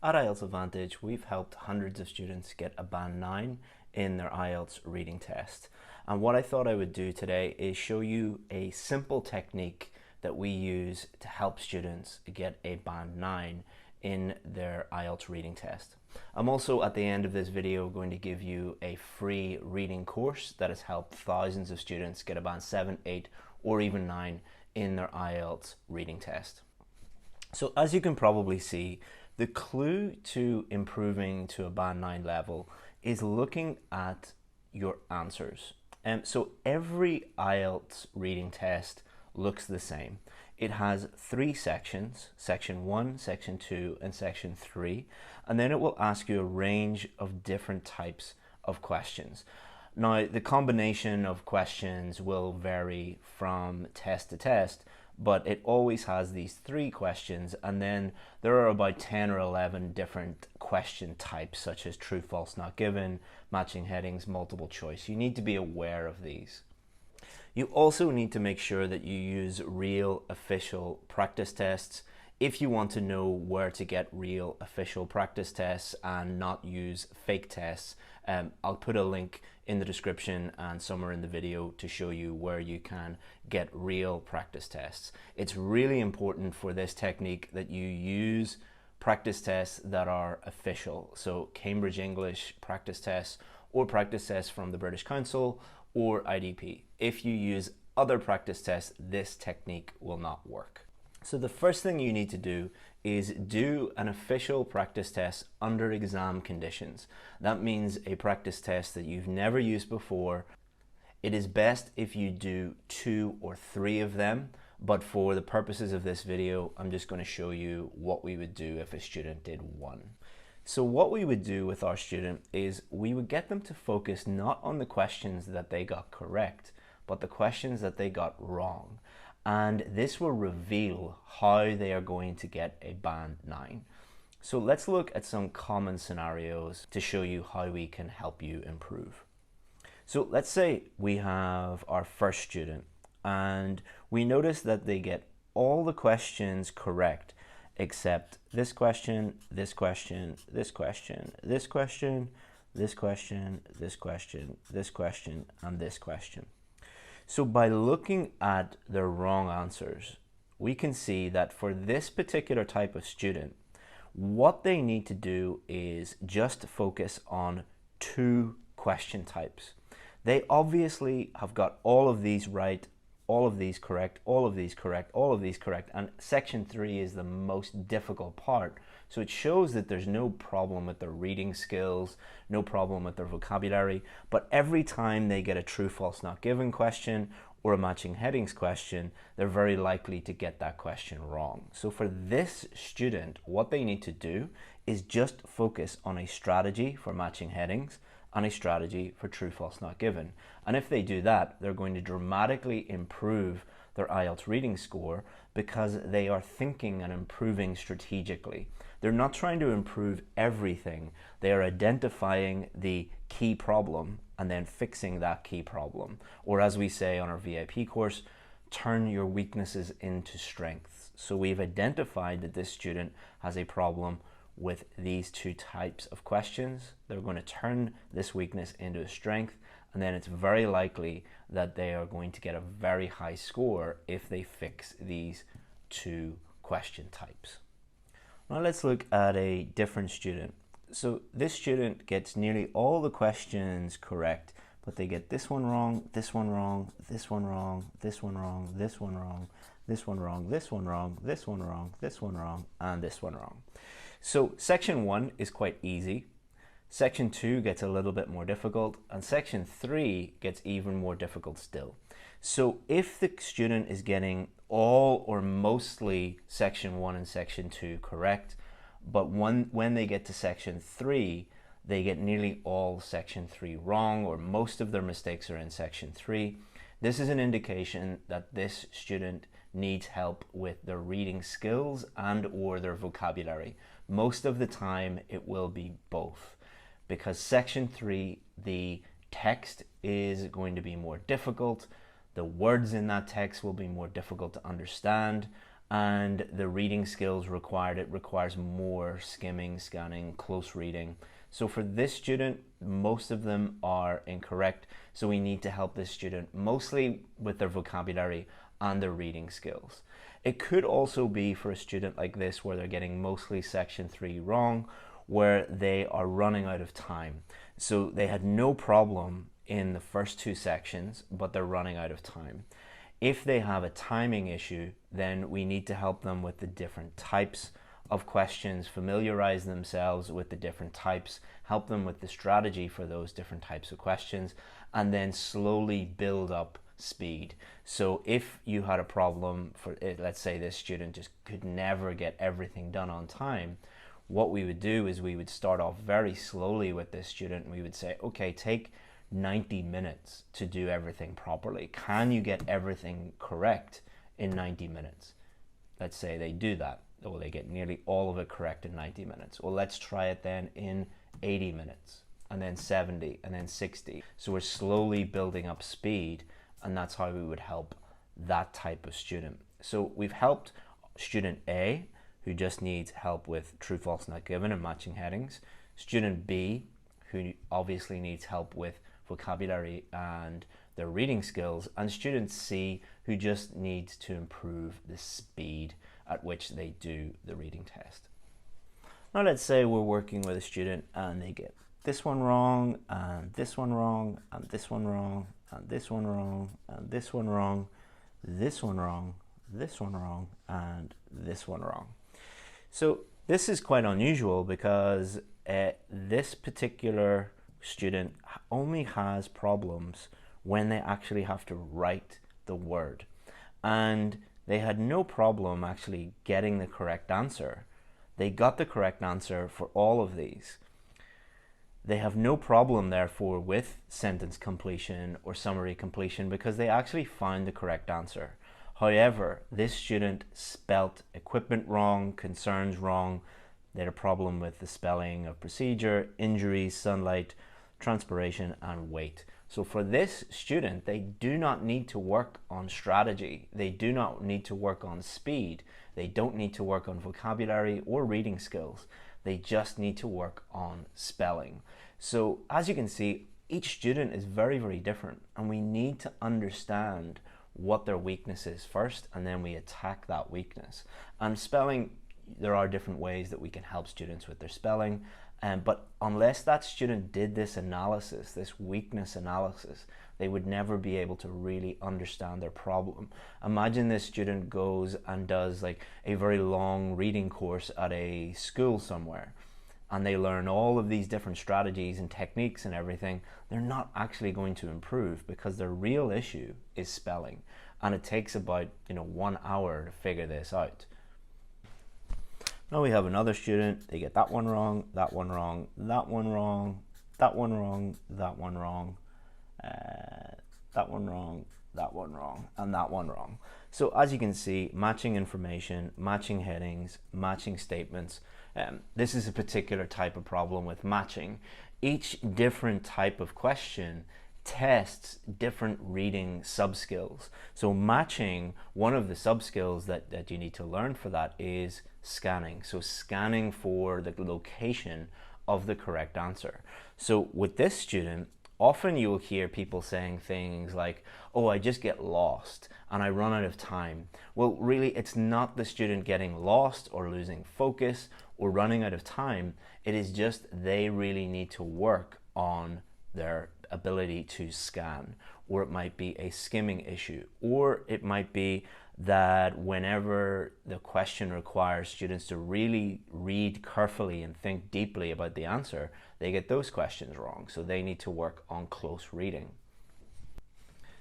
At IELTS Advantage, we've helped hundreds of students get a band 9 in their IELTS reading test. And what I thought I would do today is show you a simple technique that we use to help students get a band 9 in their IELTS reading test. I'm also at the end of this video going to give you a free reading course that has helped thousands of students get a band 7, 8 or even 9 in their IELTS reading test. So as you can probably see, the clue to improving to a band 9 level is looking at your answers. So every IELTS reading test looks the same. It has 3 sections, section 1, section 2, and section 3, and then it will ask you a range of different types of questions. Now, the combination of questions will vary from test to test, but it always has these 3 questions, and then there are about 10 or 11 different question types, such as true, false, not given, matching headings, multiple choice. You need to be aware of these. You also need to make sure that you use real official practice tests if you want to know where to get real official practice tests and not use fake tests. I'll put a link in the description and somewhere in the video to show you where you can get real practice tests. It's really important for this technique that you use practice tests that are official. So Cambridge English practice tests or practice tests from the British Council or IDP. If you use other practice tests, this technique will not work. So the first thing you need to do is do an official practice test under exam conditions. That means a practice test that you've never used before. It is best if you do 2 or 3 of them, but for the purposes of this video, I'm just going to show you what we would do if a student did 1. So what we would do with our student is we would get them to focus not on the questions that they got correct, but the questions that they got wrong. And this will reveal how they are going to get a band 9. So let's look at some common scenarios to show you how we can help you improve. So let's say we have our first student and we notice that they get all the questions correct except this question, this question, this question, this question, this question, this question, this question, and this question. So by looking at their wrong answers, we can see that for this particular type of student, what they need to do is just focus on 2 question types. They obviously have got all of these right, all of these correct, all of these correct, all of these correct, and section 3 is the most difficult part. So it shows that there's no problem with their reading skills, no problem with their vocabulary, but every time they get a true, false, not given question or a matching headings question, they're very likely to get that question wrong. So for this student, what they need to do is just focus on a strategy for matching headings and a strategy for true, false, not given. And if they do that, they're going to dramatically improve their IELTS reading score because they are thinking and improving strategically. They're not trying to improve everything. They are identifying the key problem and then fixing that key problem. Or as we say on our VIP course, turn your weaknesses into strengths. So we've identified that this student has a problem with these 2 types of questions. They're going to turn this weakness into a strength, and then it's very likely that they are going to get a very high score if they fix these 2 question types. Now let's look at a different student. So this student gets nearly all the questions correct, but they get this one wrong, this one wrong, this one wrong, this one wrong, this one wrong, this one wrong, this one wrong, this one wrong, this one wrong, and this one wrong. So section 1 is quite easy. Section 2 gets a little bit more difficult, and section 3 gets even more difficult still. So if the student is getting all or mostly section 1 and section 2 correct, but when they get to section 3, they get nearly all section 3 wrong, or most of their mistakes are in section 3, this is an indication that this student needs help with their reading skills and or their vocabulary. Most of the time it will be both, because section 3, the text is going to be more difficult, the words in that text will be more difficult to understand, and the reading skills required, it requires more skimming, scanning, close reading. So for this student, most of them are incorrect. So we need to help this student mostly with their vocabulary and their reading skills. It could also be for a student like this where they're getting mostly section 3 wrong, where they are running out of time. So they had no problem in the first 2 sections, but they're running out of time. If they have a timing issue, then we need to help them with the different types of questions, familiarize themselves with the different types, help them with the strategy for those different types of questions, and then slowly build up speed. So if you had a problem for it, let's say this student just could never get everything done on time, what we would do is we would start off very slowly with this student, and we would say, okay, take 90 minutes to do everything properly. Can you get everything correct in 90 minutes? Let's say they do that. Well, they get nearly all of it correct in 90 minutes. Well, let's try it then in 80 minutes, and then 70, and then 60. So we're slowly building up speed, and that's how we would help that type of student. So we've helped student A, who just needs help with true, false, not given and matching headings. Student B, who obviously needs help with vocabulary and their reading skills. And student C, who just needs to improve the speed at which they do the reading test. Now let's say we're working with a student and they get this one wrong, and this one wrong, and this one wrong, and this one wrong, and this one wrong, this one wrong, this one wrong, and this one wrong. So this is quite unusual because this particular student only has problems when they actually have to write the word. And they had no problem actually getting the correct answer. They got the correct answer for all of these. They have no problem, therefore, with sentence completion or summary completion because they actually found the correct answer. However, this student spelt equipment wrong, concerns wrong. They had a problem with the spelling of procedure, injuries, sunlight, transpiration, and weight. So for this student, they do not need to work on strategy. They do not need to work on speed. They don't need to work on vocabulary or reading skills. They just need to work on spelling. So as you can see, each student is very, very different, and we need to understand what their weakness is first, and then we attack that weakness. And spelling, there are different ways that we can help students with their spelling, but unless that student did this analysis, this weakness analysis, they would never be able to really understand their problem. Imagine this student goes and does like a very long reading course at a school somewhere, and they learn all of these different strategies and techniques and everything. They're not actually going to improve because their real issue is spelling, and it takes about 1 hour to figure this out. Now we have another student. They get that one wrong, that one wrong, that one wrong, that one wrong, that one wrong, that one wrong, that one wrong, and that one wrong. So as you can see, matching information, matching headings, matching statements. This is a particular type of problem with matching. Each different type of question tests different reading sub-skills. So matching, one of the sub-skills that you need to learn for that is scanning. So scanning for the location of the correct answer. So with this student, often you will hear people saying things like, oh, I just get lost and I run out of time. Well, really, it's not the student getting lost or losing focus or running out of time. It is just they really need to work on their ability to scan, or it might be a skimming issue, or it might be that whenever the question requires students to really read carefully and think deeply about the answer, they get those questions wrong. So they need to work on close reading.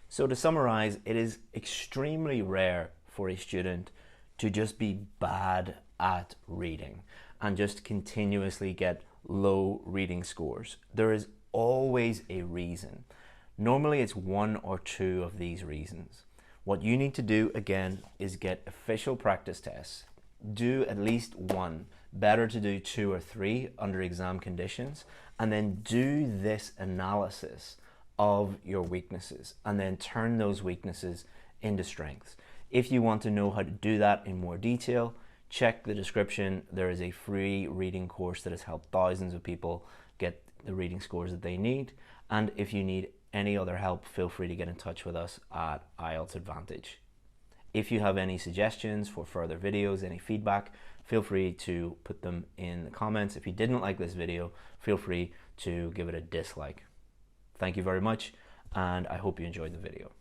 So to summarize, it is extremely rare for a student to just be bad at reading and just continuously get low reading scores. There is always a reason. Normally it's one or two of these reasons. What you need to do again is get official practice tests. Do at least one. Better to do 2 or 3 under exam conditions, and then do this analysis of your weaknesses and then turn those weaknesses into strengths. If you want to know how to do that in more detail, check the description. There is a free reading course that has helped thousands of people get the reading scores that they need. And if you need any other help, feel free to get in touch with us at IELTS Advantage. If you have any suggestions for further videos, any feedback, feel free to put them in the comments. If you didn't like this video, feel free to give it a dislike. Thank you very much, and I hope you enjoyed the video.